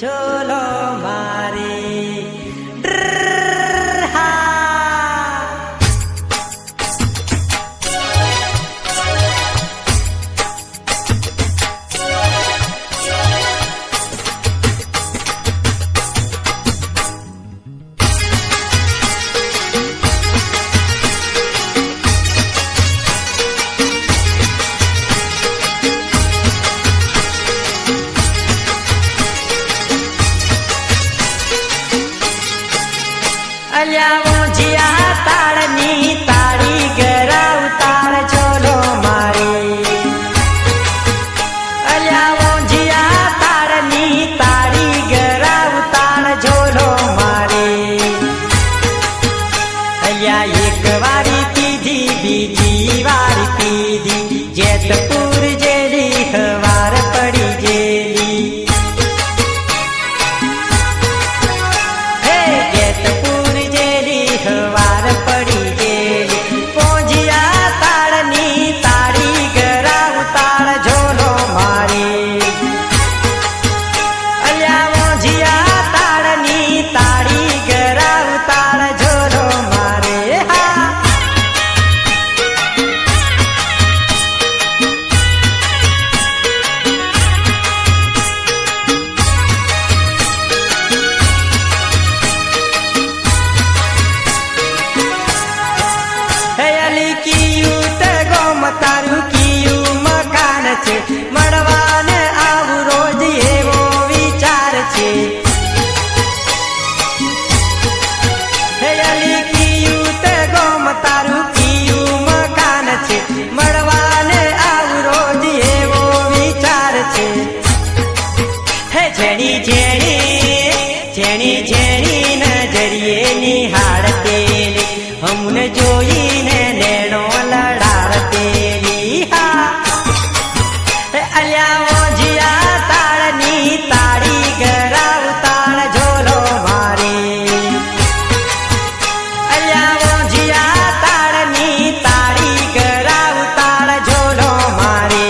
झोलो मारे अल्यावो जिया ताड़नी ताड़ी गरा उतार झोलो मारे अल्यावो जिया ताड़नी ताड़ी गरा उतार झोलो मारे अल्या एक वारी पीधी बीजी वारी पीधी जेतपुर जेली हवार पड़ी जेली हवार पड़ी गेली पोजिया ताड़नी ताड़ी गरा उतार झोलो मारे अल्यावो जिया ताड़नी ताड़ी गरा उतार झोलो मारे तारू कियू मकान छे मड़वाने आવું रोज एवो विचार छे हे अली कियू ते गोम तारू कियू मकान छे मड़वाने आવું रोज एवो विचार छे हे जेणी जेणी जेणी जेणी नजरिए निहाळते हमने जोईने नेणो लड़ाड़ते अल्यावो जिया ताड़नी ताड़ी गरा उतार झोलो मारे अल्यावो जिया ताड़नी ताड़ी गरा उतार झोलो मारे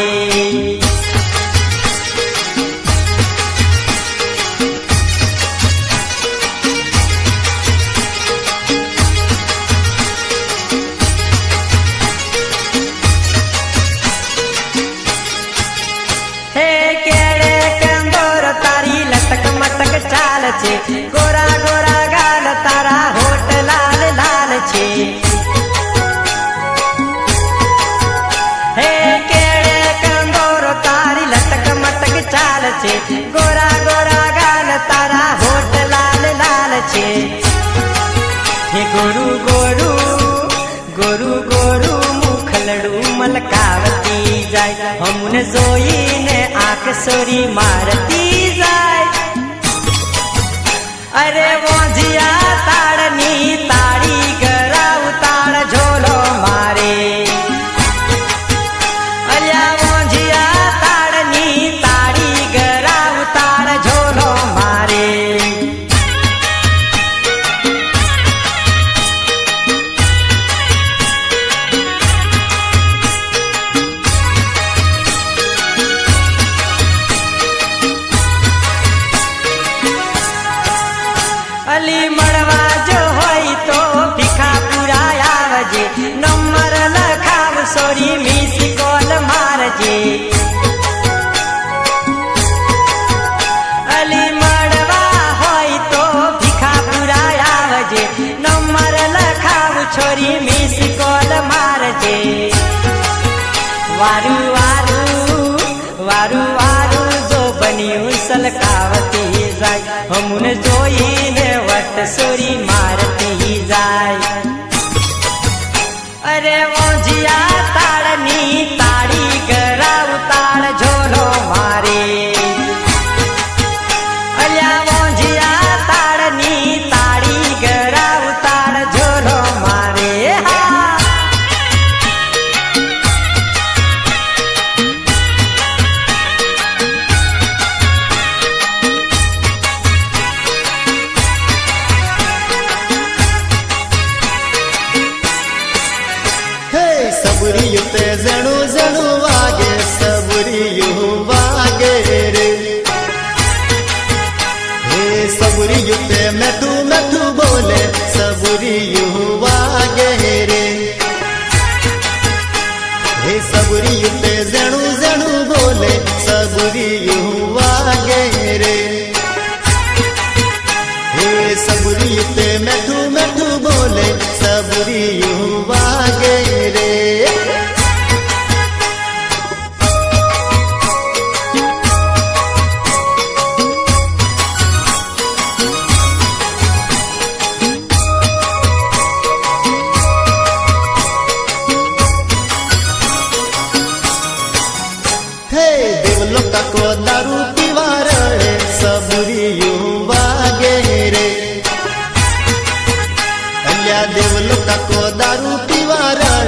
चाल छे गोरा गोरा गाल तारा होठ लाल लाल छे हे केड़े कंदोर तारी लटक मटक चाल छे गोरा गोरा गाल तारा होठ लाल लाल छे हे गोरू गोरू गोरू गोरू मुखलड़ू मलकावती जाय हमने जोईने आंख सोरी मारती जाय अरे वो जिया ताड़नी ताड़ी गरा उतार झोलो मारे अल्या वो जिया ताड़नी ताड़ी गरा उतार झोलो मारे अली मड़वा जो होई तो भिखा पूरा आवजे नंबर लखाव सोरी मिस कॉल मारजे अली मड़वा होई तो भिखा पूरा आवजे नंबर लखाव छोरी मिस कॉल मारजे वारू वारू वारू वारू जो बनियो सलकावती जाय हमने जोईने वट सोरी मारती जाय अरे वो जिया ताड़नी ताड़ी गरा उतार झोलो मारे अल्या वो जिया ताड़नी ताड़ी गरा उतार झोलो मारे सबरी युते मैठू मैठू बोले सबरी युवा गे रे हे सबरी युते जणू जणू बोले सबरी युवा गे रे हे सबरी युते मैठू मैठू बोले सबरी युवा गे रे देवलोका को दारू पीवा रे सबरी युवा गे रे अल्या देवलोका को दारू पीवा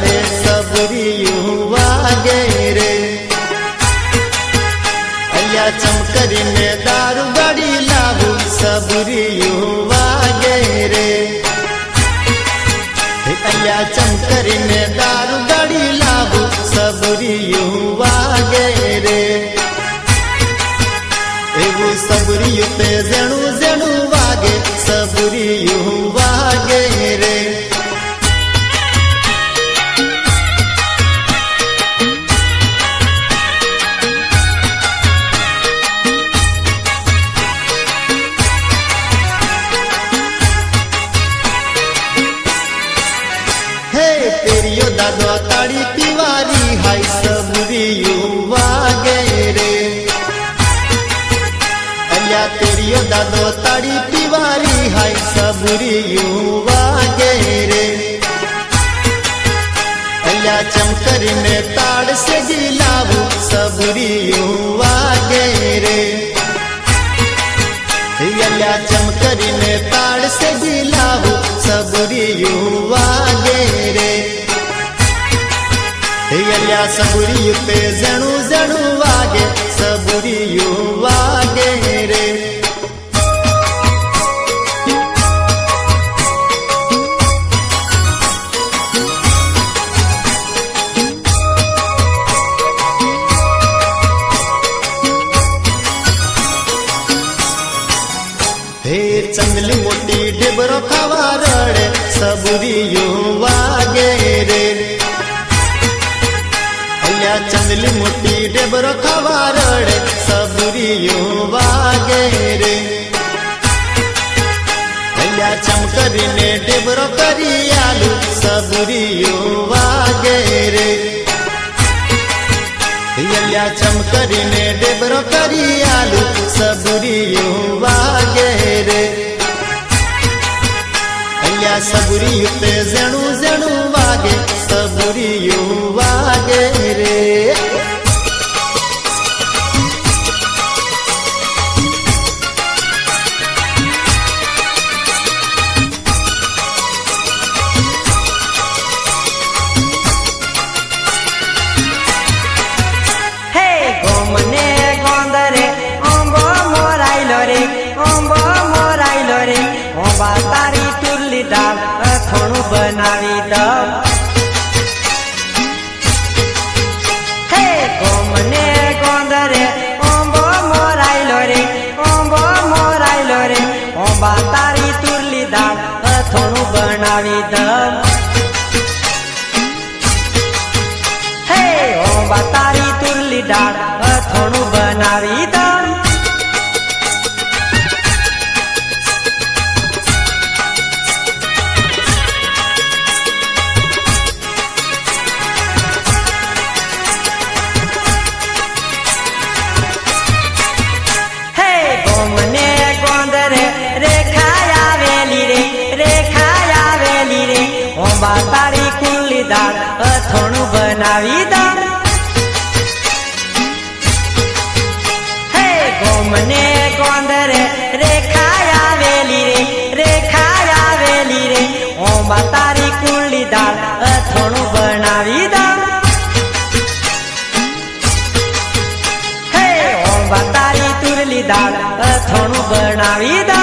रे सबरी युवा गे रे अल्या चमकरी में दारू गाड़ी लाभू सबरी युवा गे रे अल्या चमकरी में दारू गाड़ी लाभू सबरी युवा गे रे एवं सबरी युते जणू जणू वागे सबरी युवा गे रे हे तेरियो दादो ताड़ी पीवारी हाय सबरी युवा गे रे अल्या तेरियो दादो ताड़ी पीवारी हाय सबरी युवा गे रे अल्या चमकरी में ताड़ से गिलावू सबरी युवा गे रे अल्या चमकरी में ताड़ से गिलावू सबरी युवा गे रे अल्या सबरी युते जणू जणू वागे सबरी युवा गे रे हे चंगली मोटी ढेबरो खावा रड़े सबरी युवा गे रे अल्या चंगली मोटी ढेबरो खावा रड़े सबरी युवा गे रे अल्या चमकरी ने ढेबरो करी आलू सबरी युवा गे रे अल्या चमकरी ने ढेबरो करी आलू सबरी युवा गे रे अल्या सबरी युते जणू जणू वागे सबरी युवा गे रे तारी तुरली डाल थोड़ू बनावी दम हे गोमने गोंदरे ओंबो मोराइलो रे ओंबा तारी तुरली डाल थोड़ू बनावी दम हे ओंबा तारी तुरली डाल थोड़ू बनावी दम तारी कुली दाल थोड़ू बनावी दम हे गोमने गोंदरे रेखाया वेली रे ओंबा तारी कुली दाल थोड़ू बनावी दम हे ओंबा तारी तुरली दाल थोड़ू बनावी दम